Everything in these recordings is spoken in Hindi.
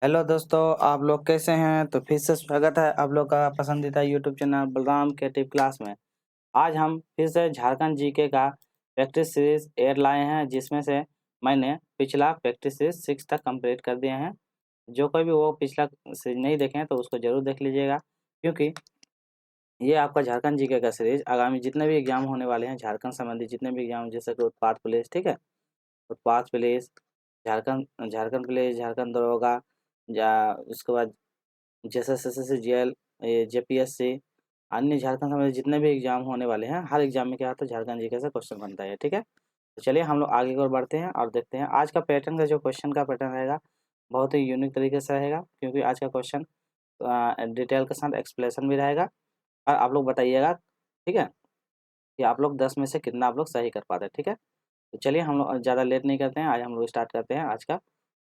हेलो दोस्तों, आप लोग कैसे हैं। तो फिर से स्वागत है आप लोग का पसंदीदा YouTube channel Balram creative class में। आज हम फिर से झारखंड जीके का प्रैक्टिस सीरीज 8 लाए हैं, जिसमें से मैंने पिछला प्रैक्टिस सीरीज 6 तक कंप्लीट कर दिए हैं। जो कोई भी वो पिछला सीरीज नहीं देखे हैं तो उसको जरूर देख लीजिएगा, क्योंकि ये आपका झारखंड जीके का सीरीज आगामी जितने भी एग्जाम होने वाले हैं झारखंड संबंधी, जितने भी एग्जाम जैसे कि उत्पाद पुलिस, ठीक है, उत्पाद पुलिस, झारखंड झारखंड पुलिस, झारखंड दरोगा, या उसके बाद जैसे जेएल, जेपीएससी, अन्य झारखंड संबंधित जितने भी एग्जाम होने वाले हैं, हर एग्जाम में क्या होता है, झारखंड जीके से क्वेश्चन बनता है। ठीक है, तो चलिए हम लोग आगे की ओर बढ़ते हैं और देखते हैं आज का पैटर्न का जो क्वेश्चन का पैटर्न रहेगा, बहुत ही यूनिक तरीके से रहेगा, क्योंकि आज का क्वेश्चन डिटेल के साथ एक्सप्लेनेशन भी रहेगा। और आप लोग बताइएगा, ठीक है, कि आप लोग 10 में से कितना आप लोग सही कर पाते हैं। ठीक है, तो चलिए हम लोग ज़्यादा लेट नहीं करते हैं, आज हम लोग स्टार्ट करते हैं आज का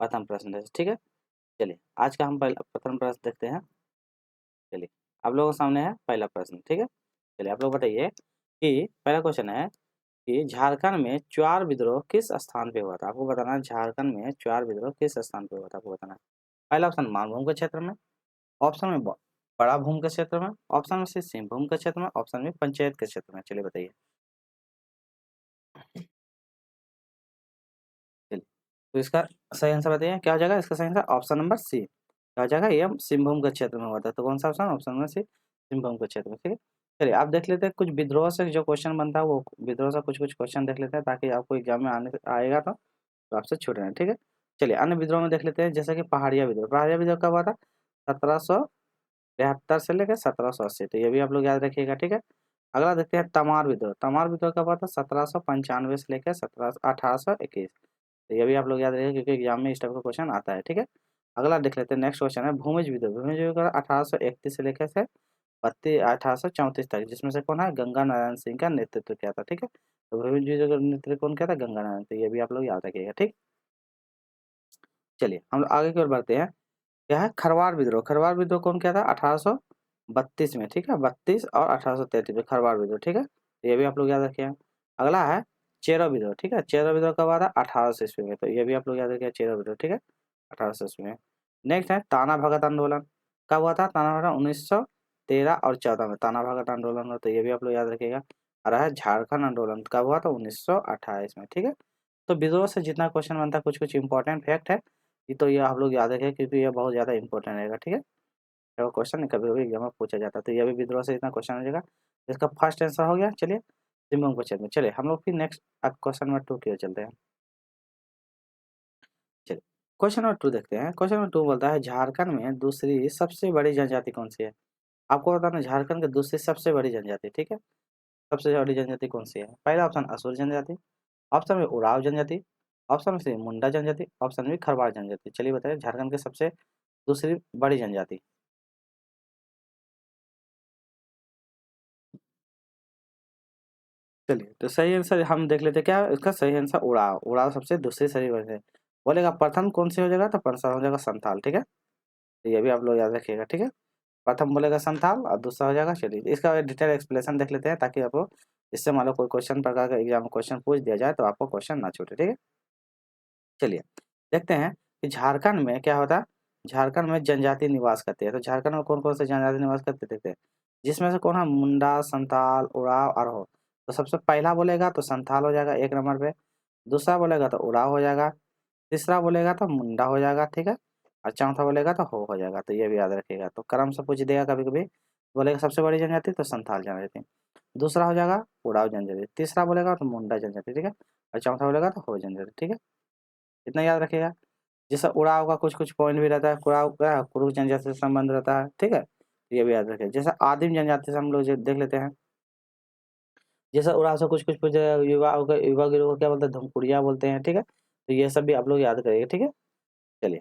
प्रथम प्रश्न से। ठीक है, चलिए आज का हम पहला प्रथम प्रश्न देखते हैं। चलिए आप लोगों के सामने है पहला प्रश्न। ठीक है, चलिए आप लोग बताइए कि पहला क्वेश्चन है कि झारखंड में चुआर विद्रोह किस स्थान पे हुआ था। आपको बताना है झारखंड में चुआर विद्रोह किस स्थान पे हुआ था, आपको बताना है। पहला ऑप्शन मानभूम के क्षेत्र में, ऑप्शन में बड़ा भूम के क्षेत्र में, ऑप्शन में सिंहभूम के क्षेत्र में, ऑप्शन में पंचायत के क्षेत्र में। चलिए बताइए। चलिए तो इसका सही आंसर बताइए, क्या हो जाएगा इसका सही आंसर। ऑप्शन नंबर सी क्या हो जाएगा, ये सिंहभूम के क्षेत्र में हुआ था। तो कौन सा option, option number C, Singhbhum के क्षेत्र में। ठीक है, चलिए आप देख लेते हैं कुछ विद्रोह से जो क्वेश्चन बनता है, वो विद्रोह से कुछ कुछ क्वेश्चन देख लेते हैं, ताकि आपको एग्जाम में आने आएगा तो आपसे छूटे नहीं। ठीक है, चलिए अन्य विद्रोह में देख लेते हैं, जैसे कि पहाड़िया विद्रोह। पहाड़िया विद्रोह कब हुआ था, 1773 से लेकर 1780। तो ये भी आप लोग याद रखिएगा। ठीक है, अगला देखते हैं तमार विद्रोह। तमार विद्रोह कब हुआ था, 1795 से लेकर 1821। तो ये भी आप लोग याद रखिएगा, क्योंकि एग्जाम में इस टाइप का क्वेश्चन आता है। ठीक है, अगला देख लेते हैं, नेक्स्ट क्वेश्चन है भूमिज विद्रोह। भूमिज विद्रोह 1831 से लेकर से 1834 तक, जिसमें से कौन है, गंगा नारायण सिंह का नेतृत्व किया था। ठीक है, तो भूमिज विद्रोह का नेतृत्व कौन किया था, गंगा नारायण। तो ये भी आप लोग याद रखिएगा। ठीक, चलिए हम लोग आगे की ओर बढ़ते हैं। क्या है खरवार विद्रोह। खरवार विद्रोह कौन किया था, 1832 में। ठीक है, 32 और 1833 में खरवार विद्रोह। ठीक है, तो ये भी आप लोग याद रखिए। अगला है चेरो विद्रोह। ठीक है, चेरो विद्रोह कब हुआ था, 1800 ईस्वी में। तो ये भी आप लोग याद रखिए, चेरो विद्रोह। ठीक है, 1800 ईस्वी में। नेक्स्ट है ताना भगत आंदोलन। कब हुआ था ताना भगत, 1913 और 14 में ताना भगत आंदोलन हुआ। तो ये भी आप लोग याद रखिएगा। और है झारखंड आंदोलन कब हुआ था, 1928 में। ठीक है, तो विद्रोह से जितना क्वेश्चन बनता है, कुछ कुछ इंपॉर्टेंट फैक्ट है, तो ये आप लोग याद रखें, क्योंकि ये बहुत ज़्यादा इंपॉर्टेंट रहेगा। ठीक है, वो क्वेश्चन कभी कभी एग्जाम में पूछा जाता है। तो ये भी विद्रोह से इतना क्वेश्चन हो जाएगा। इसका फर्स्ट आंसर हो गया। चलिए सिंहभूम क्वेश्चन में, चलिए हम लोग फिर नेक्स्ट क्वेश्चन नंबर 2 की ओर चलते हैं। चलिए क्वेश्चन नंबर 2 देखते हैं। क्वेश्चन नंबर 2 बोलता है झारखंड में दूसरी सबसे बड़ी जनजाति कौन सी है। आपको बताना झारखंड की दूसरी सबसे बड़ी जनजाति। ठीक है, सबसे बड़ी जनजाति कौन सी है। पहला ऑप्शन असुर जनजाति, ऑप्शन में उराव जनजाति, ऑप्शन में से मुंडा जनजाति, ऑप्शन में खरवार जनजाति। चलिए बताइए झारखंड की सबसे दूसरी बड़ी जनजाति। चलिए तो सही आंसर हम देख लेते हैं, क्या है इसका सही आंसर उड़ाव। उड़ाव सबसे दूसरी सही वजह है। बोलेगा प्रथम कौन सी हो जाएगा, तो प्रथम हो जाएगा संथाल। ठीक है, तो ये भी आप लोग याद रखिएगा। ठीक है, प्रथम बोलेगा संथाल और दूसरा हो जाएगा। चलिए इसका डिटेल एक्सप्लेनेशन देख लेते हैं, ताकि आपको इससे मान लो कोई क्वेश्चन प्रकार का एग्जाम में क्वेश्चन पूछ दिया जाए तो आपको क्वेश्चन ना छूटे। ठीक है, चलिए देखते हैं कि झारखंड में क्या होता है। झारखंड में जनजाति निवास करती है, तो झारखंड में कौन कौन से जनजाति निवास करते देखते हैं। जिसमें से कौन है, मुंडा, संथाल, उराव, अरहो। तो सबसे पहला बोलेगा तो संथाल हो जाएगा 1 नंबर पे, दूसरा बोलेगा तो उराव हो जाएगा, तीसरा बोलेगा तो मुंडा हो जाएगा। ठीक है, और चौथा बोलेगा तो हो जाएगा। तो ये भी याद रखिएगा। तो क्रम से पूछ देगा कभी कभी, बोलेगा सबसे बड़ी जनजाति तो संथाल जनजाति, दूसरा हो जाएगा उड़ाव जनजाति, तीसरा बोलेगा तो मुंडा जनजाति। ठीक है, और चौथा बोलेगा तो हो जनजाति। ठीक है, इतना याद रखिएगा। जैसे उड़ाव का कुछ कुछ पॉइंट भी रहता है, उड़ाव का कुरुख जनजाति से संबंध रहता है। ठीक है, तो ये भी याद रखिए। जैसे आदिम जनजाति से हम लोग देख लेते हैं, जैसे उड़ाव से कुछ कुछ पूछ युवा युवा गिरोह को क्या बोलते हैं, धमकुड़िया बोलते हैं। ठीक है, तो ये सब भी आप लोग याद करिएगा। ठीक है, चलिए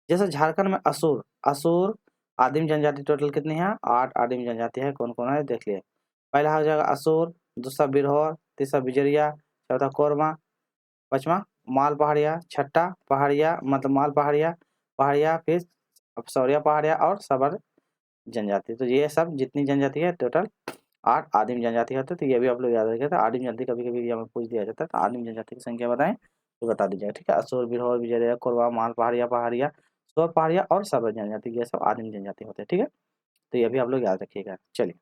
जैसे झारखंड में असुर, असुर आदिम जनजाति टोटल कितनी है, 8 आदिम जनजाति है। कौन कौन है देख लिए। पहला हो जाएगा असुर, दूसरा बिरहोर, तीसरा बिजरिया, चौथा कोरमा, पांचवा माल पहाड़िया, छठा पहाड़िया मतलब माल पहाड़िया पहाड़िया, फिर सौरिया पहाड़िया और सबर जनजाति। तो ये सब जितनी जनजाति है टोटल 8 आदिम जनजाति होते हैं। तो ये भी आप लोग याद रखिए। तो आदिम जनजाति कभी कभी एग्जाम में पूछ दिया जाता है, तो आदिम जनजाति की संख्या बताएं तो बता दीजिएगा। ठीक है, असुर, बिरहोर, बिजरिया, कोरवा, माल पहाड़िया पहाड़िया, स्वर पहाड़िया और सर्व जनजाति, ये सब आदिम जनजाति होते हैं, ठीक है। तो ये भी आप लोग याद रखिएगा। चलिए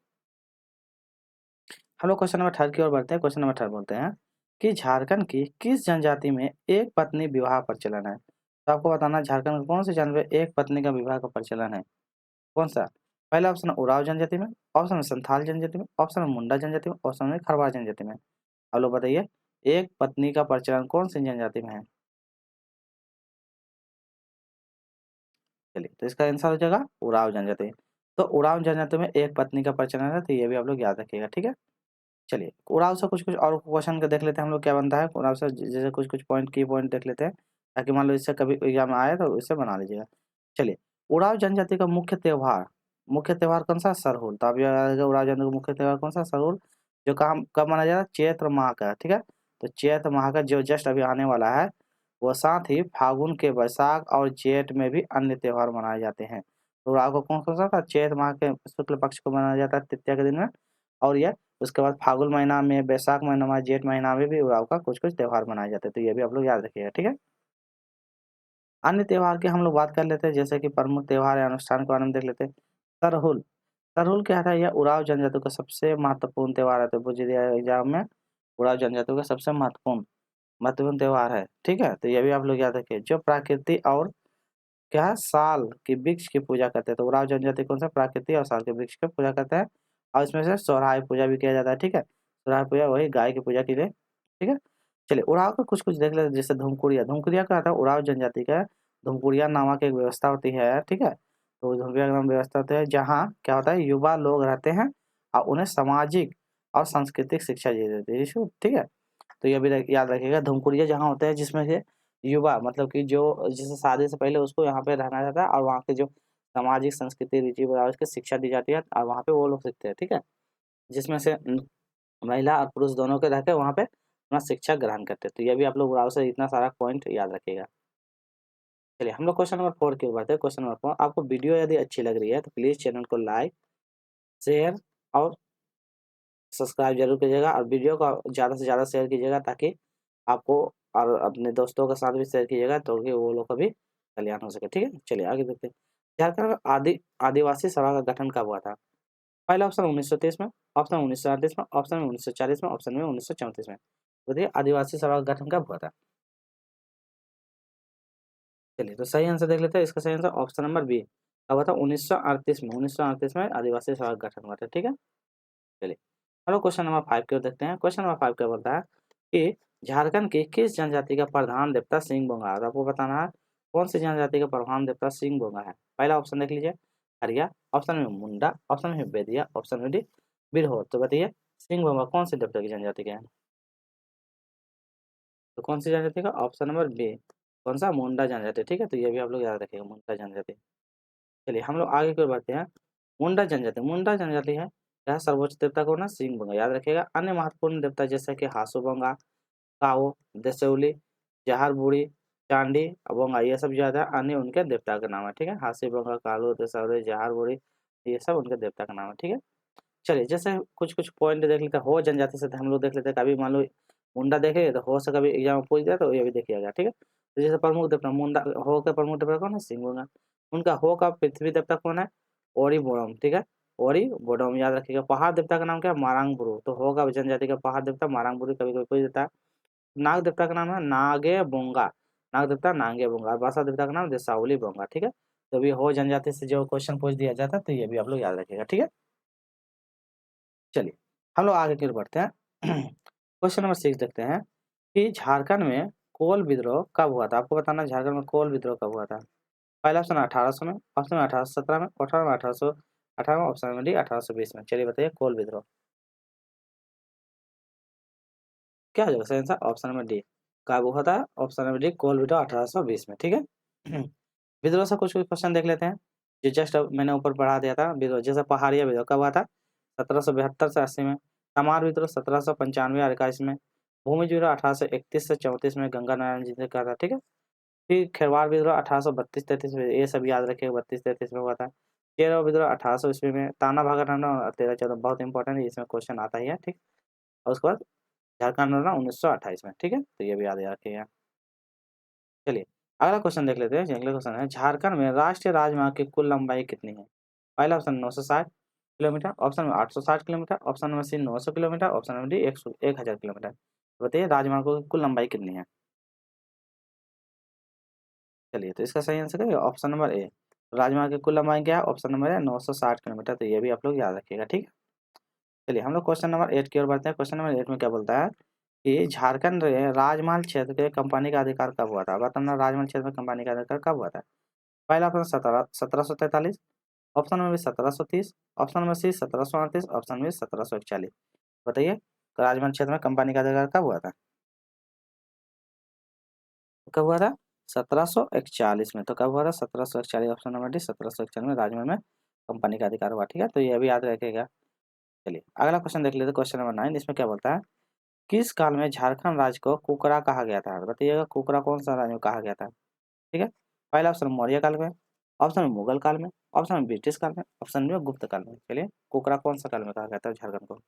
हम लोग क्वेश्चन नंबर 3 की ओर बढ़ते हैं। क्वेश्चन नंबर 3 बोलते हैं कि झारखंड की किस जनजाति में एक पत्नी विवाह प्रचलन है। तो आपको बताना है झारखंड में कौन सी जनजाति में एक पत्नी का विवाह का प्रचलन है, कौन सा। पहला ऑप्शन है उराव जनजाति में, ऑप्शन है संथाल जनजाति में, ऑप्शन है मुंडा जनजाति में, ऑप्शन है खरवार जनजाति में। आप लोग बताइए एक पत्नी का प्रचलन कौन सी जनजाति में है। चलिए तो इसका आंसर हो जाएगा उराव जनजाति। तो उराव जनजाति में एक पत्नी का प्रचलन है, तो ये भी आप लोग याद रखिएगा, ठीक है। चलिए उराव से कुछ कुछ और क्वेश्चन का देख लेते हैं हम लोग क्या बनता है। उराव से जैसे कुछ कुछ पॉइंट की पॉइंट देख लेते हैं, ताकि मान लो इससे कभी एग्जाम में आए तो इससे बना लीजिएगा। चलिए उराव जनजाति का मुख्य त्योहार कौन सा, सरहुल। तो आप याद रखिएगा उराव जनजाति का मुख्य त्योहार कौन सा, सरहुल, जो काम कब मनाया जाता है, चैत्र माह का, ठीक है। तो चैत्र माह का जो जस्ट अभी आने वाला है, वो साथ ही फागुन के वैशाख और जेठ में भी अन्य त्योहार मनाए जाते हैं। तो उराव को कौन कौन सा था, चैत्र माह के शुक्ल पक्ष को मनाया जाता है तृतीया के दिन में, और यह उसके बाद फागुन महीना में, वैशाख महीना में, जेठ महीना में भी उराव का कुछ कुछ त्योहार मनाए जाते हैं। तो ये भी आप लोग याद रखिएगा, ठीक है। अन्य त्योहार की हम लोग बात कर लेते हैं, जैसे कि प्रमुख त्योहार या अनुष्ठान के बारे में देख लेते हैं। सरहुल, सरहुल क्या था, यह उराव जनजाति का सबसे महत्वपूर्ण त्योहार है। तो पूछ दिया एग्जाम में, उराव जनजाति का सबसे महत्वपूर्ण त्योहार है, ठीक है। तो ये भी आप लोग याद रखिए। जो प्रकृति और क्या है, साल की वृक्ष की पूजा करते हैं। तो उराव जनजाति कौन सा, प्रकृति और साल के वृक्ष की पूजा करते हैं, और इसमें से सोहराय पूजा भी किया जाता है, ठीक है। सोहराय पूजा वही गाय की पूजा के लिए, ठीक है। चलिए उराव का कुछ कुछ देख लेते हैं, जैसे धुमकुड़िया। धुमकुड़िया क्या था, उराव जनजाति का धुमकुड़िया नामक एक व्यवस्था होती है, ठीक है। तो धुमकुड़िया नाम व्यवस्था होती है, जहाँ क्या होता है, युवा लोग रहते हैं और उन्हें सामाजिक और सांस्कृतिक शिक्षा दी जाती है, ठीक है। तो ये भी याद रखिएगा, धुमकुड़िया जहाँ होते हैं जिसमें से युवा, मतलब कि जो जिसे शादी से पहले उसको यहाँ पे रहना रहता है, और वहाँ के जो सामाजिक संस्कृति रीति रिवाज की शिक्षा दी जाती है, और वहाँ पे वो लोग सीखते हैं, ठीक है। जिसमें से महिला और पुरुष दोनों के रहकर वहाँ पे अपना शिक्षा ग्रहण करते हैं। तो ये भी आप लोग उराव से इतना सारा पॉइंट याद रखिएगा। चलिए हम लोग क्वेश्चन नंबर 4 की ओर बढ़ते हैं। क्वेश्चन नंबर 4, आपको वीडियो यदि अच्छी लग रही है तो प्लीज चैनल को लाइक, शेयर और सब्सक्राइब जरूर कीजिएगा, और वीडियो को ज़्यादा से ज़्यादा शेयर कीजिएगा, ताकि आपको और अपने दोस्तों के साथ भी शेयर कीजिएगा, तो कि वो लोग का भी कल्याण हो सके, ठीक है। चलिए आगे देखते हैं। झारखंड में आदिवासी सभा का गठन कब हुआ था। पहला ऑप्शन 1930 में, ऑप्शन 1938 में, ऑप्शन 1940 में, ऑप्शन में 1934 में। बताइए आदिवासी सभा का गठन कब हुआ था। चलिए तो सही आंसर देख लेते हैं। इसका सही आंसर ऑप्शन नंबर बी, कब हुआ था, 1938 में। 1938 में आदिवासी सभा का गठन हुआ था, ठीक है। चलिए हेलो क्वेश्चन नंबर 5 की ओर देखते हैं। क्वेश्चन नंबर 5 क्या बोलता है कि झारखंड की किस जनजाति का प्रधान देवता सिंह बोंगा है। तो आपको बताना है कौन सी जनजाति का प्रधान देवता सिंह बोंगा है। पहला ऑप्शन देख लीजिए, हरिया, ऑप्शन में मुंडा, ऑप्शन में बेदिया, ऑप्शन में डी बिरहोर। तो बताइए सिंह बोंगा कौन से देवता की जनजाति के हैं। तो कौन सी जनजाति का, ऑप्शन नंबर बी, कौन सा, मुंडा जनजाति, ठीक है। तो ये भी आप लोग याद रखिएगा, मुंडा जनजाति। चलिए हम लोग आगे की ओर बढ़ते हैं। मुंडा जनजाति है, यह सर्वोच्च देवता कौन है, सिंह बोंगा, याद रखिएगा। अन्य महत्वपूर्ण देवता जैसे कि हासू बोंगा, काओ, दसौली, जहार बूढ़ी, चांडी, बोंगा, ये सब ज़्यादा अन्य उनके देवता का नाम है, ठीक है। हासी बोंगा, कालू, दसौली, जहार बूढ़ी, ये सब उनके देवता का नाम है, ठीक है। चलिए जैसे कुछ कुछ पॉइंट देख लेते हैं, हो जनजाति से तो हम लोग देख लेते हैं। कभी मान लो मुंडा देखे तो हो से कभी एग्जाम में पूछ दिया तो ये भी देखिएगा, ठीक है। तो जैसे प्रमुख देवता मुंडा, हो के प्रमुख देवता कौन है, सिंह बोंगा। उनका हो का पृथ्वी देवता कौन है, ओरी बोडम, ठीक है। ओरी बोडम याद रखिएगा। पहाड़ देवता का नाम क्या है, मारांग बुरु। तो होगा जनजाति का पहाड़ देवता मारांग बुरु, कभी कभी पूछ देता है। नाग देवता का नाम है नागे बोंगा, नाग देवता नागे बोंगा। और भाषा देवता का नाम देसावली बोंगा, ठीक है। तो भी हो जनजाति से जो क्वेश्चन पूछ दिया जाता है, तो ये भी आप लोग याद रखिएगा, ठीक है। चलिए हम लोग आगे की ओर बढ़ते हैं। क्वेश्चन नंबर 6 देखते हैं कि झारखंड में कोल विद्रोह कब हुआ था। आपको बताना झारखंड में कोल विद्रोह कब हुआ था। पहला ऑप्शन 1800 में, ऑप्शन में 1817 में, ऑप्शन में 1818 में, ऑप्शन में डी 1820 में। चलिए बताइए कोल विद्रोह क्या हो जाएगा सही आंसर, ऑप्शन नंबर डी, कब हुआ था, ऑप्शन नंबर डी कोल विद्रोह 1820 में, ठीक है। विद्रोह से कुछ कुछ क्वेश्चन देख लेते हैं, जो जस्ट मैंने ऊपर पढ़ा दिया था। विद्रोह जैसे पहाड़िया विद्रोह कब हुआ था, 1772 से 80 में। तमार विद्रोह 1795 और 21 में। भूमि विद्रोह 1831 से 34 में, गंगा नारायण जी ने कहा था, ठीक है। फिर खेरवाड़ विद्रोह 1832-33 में, ये सब याद रखिएगा, 32-33 में हुआ था। चेरो विद्रोह 1800 ईस्वी में। ताना भागना 13-14 बहुत इंपॉर्टेंट है, इसमें क्वेश्चन आता ही है, ठीक। और उसके बाद झारखंड आंदोलन 1928 में, ठीक है। तो ये भी याद रखिएगा। चलिए अगला क्वेश्चन देख लेते हैं। अगला क्वेश्चन है, झारखंड में राष्ट्रीय राजमार्ग की कुल लंबाई कितनी है? पहला ऑप्शन 960 किलोमीटर, ऑप्शन में 860 kilometre, option number C 900 kilometre, option number D 1000 kilometre. बताइए राजमार्गों की कुल लंबाई कितनी है? चलिए, तो इसका सही आंसर है ऑप्शन नंबर ए। राजमार्ग की कुल लंबाई क्या है? ऑप्शन नंबर है 960 किलोमीटर। तो ये भी आप लोग याद रखिएगा, ठीक है। चलिए हम लोग क्वेश्चन नंबर 8 की ओर बढ़ते हैं। क्वेश्चन नंबर 8 में क्या बोलता है कि झारखंड राजमहल क्षेत्र के कंपनी का अधिकार कब हुआ था? बताना, राजमहल क्षेत्र में कंपनी का अधिकार कब हुआ था? पहला option 1743, option number B 1730, option number C 1738, option number 1741। बताइए राजमहल क्षेत्र में कंपनी का अधिकार कब हुआ था? कब हुआ था? 1741 में। तो कब हुआ था? 1741, ऑप्शन नंबर डी 1741 में राजमहल में कंपनी का अधिकार हुआ, ठीक है। तो ये भी याद रखिएगा। चलिए अगला क्वेश्चन देख लेते हैं। क्वेश्चन नंबर 9, इसमें क्या बोलता है, किस काल में झारखंड राज्य को कुकरा कहा गया था? बताइएगा कुकरा कौन सा राज्य में कहा गया था, ठीक है। पहला ऑप्शन मौर्य काल में, ऑप्शन में मुगल काल में, ऑप्शन में ब्रिटिश काल में, ऑप्शन में गुप्त काल में। चलिए कुकरा कौन सा काल में कहा गया था झारखंड को?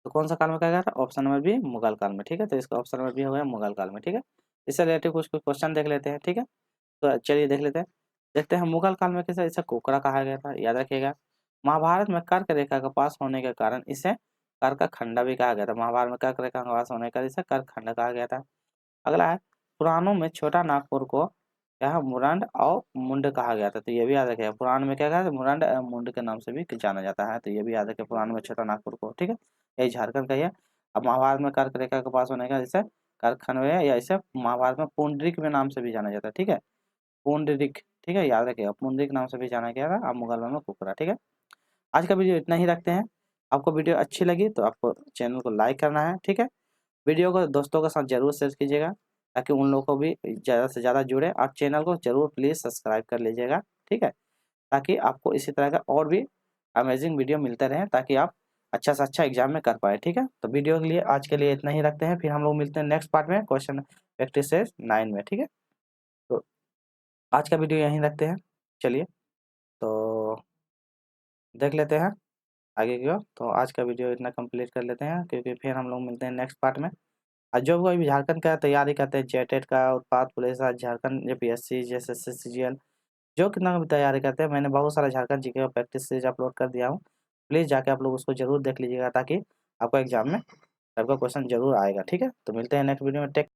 तो कौन सा काल में कहा गया था? ऑप्शन नंबर बी मुगल काल में, ठीक है। तो इसका ऑप्शन नंबर बी हो गया मुगल काल में, ठीक है। इससे रिलेटेड कुछ कुछ क्वेश्चन देख लेते हैं, ठीक है। तो चलिए देख लेते हैं। देखते हैं मुगल काल में किसे इसे कुकरा कहा गया था, याद रखिएगा। महाभारत में कर्क रेखा का पास होने के कारण इसे कर्क खंडा भी कहा गया था। महाभारत में कर्क रेखा का पास होने के कारण इसे कर्क खंडा कहा गया था। अगला है, पुराणों में छोटा नागपुर को क्या है? मुरंड और मुंड कहा गया था। तो ये भी याद रखिएगा, पुराण में क्या कहा था? मुरंड मुंड के नाम से भी जाना जाता है। तो ये भी याद रखिए, पुराण में छोटा नागपुर को, ठीक है। यही झारखंड का ही है। अब महाभारत में कर्क रेखा के पास होने का इसे कर्कखंड है, या इसे महाभारत में पुंडरीक में नाम से भी जाना जाता है, ठीक है। पुंडरीक, ठीक है, याद रखिएगा पुंडरीक नाम से भी जाना गया था। अब मुगल में कुकरा, ठीक है। आज का वीडियो इतना ही रखते हैं। आपको वीडियो अच्छी लगी तो आपको चैनल को लाइक करना है, ठीक है। वीडियो को दोस्तों के साथ जरूर शेयर कीजिएगा, ताकि उन लोगों को भी ज़्यादा से ज़्यादा जुड़े, और चैनल को जरूर प्लीज़ सब्सक्राइब कर लीजिएगा, ठीक है। ताकि आपको इसी तरह का और भी अमेजिंग वीडियो मिलते रहें, ताकि आप अच्छा से अच्छा एग्जाम में कर पाए, ठीक है। तो वीडियो के लिए आज के लिए इतना ही रखते हैं, फिर हम लोग मिलते हैं नेक्स्ट पार्ट में क्वेश्चन प्रैक्टिस 9 में, ठीक है। तो आज का वीडियो यहीं रखते हैं। चलिए तो देख लेते हैं आगे की ओर। तो आज का वीडियो इतना कंप्लीट कर लेते हैं, क्योंकि फिर हम लोग मिलते हैं नेक्स्ट पार्ट में। और जो कोई भी झारखंड का तैयारी करते हैं, जेटेट का, उत्पाद police, Jharkhand JPSC, JSSC, CGL, जो कितना भी तैयारी करते हैं, मैंने बहुत सारा झारखंड जीके का प्रैक्टिस सीरीज अपलोड कर दिया हूँ। प्लीज़ जाके आप लोग उसको जरूर देख लीजिएगा, ताकि आपको एग्जाम में आपका क्वेश्चन जरूर आएगा, ठीक है। तो मिलते हैं नेक्स्ट वीडियो में। टेक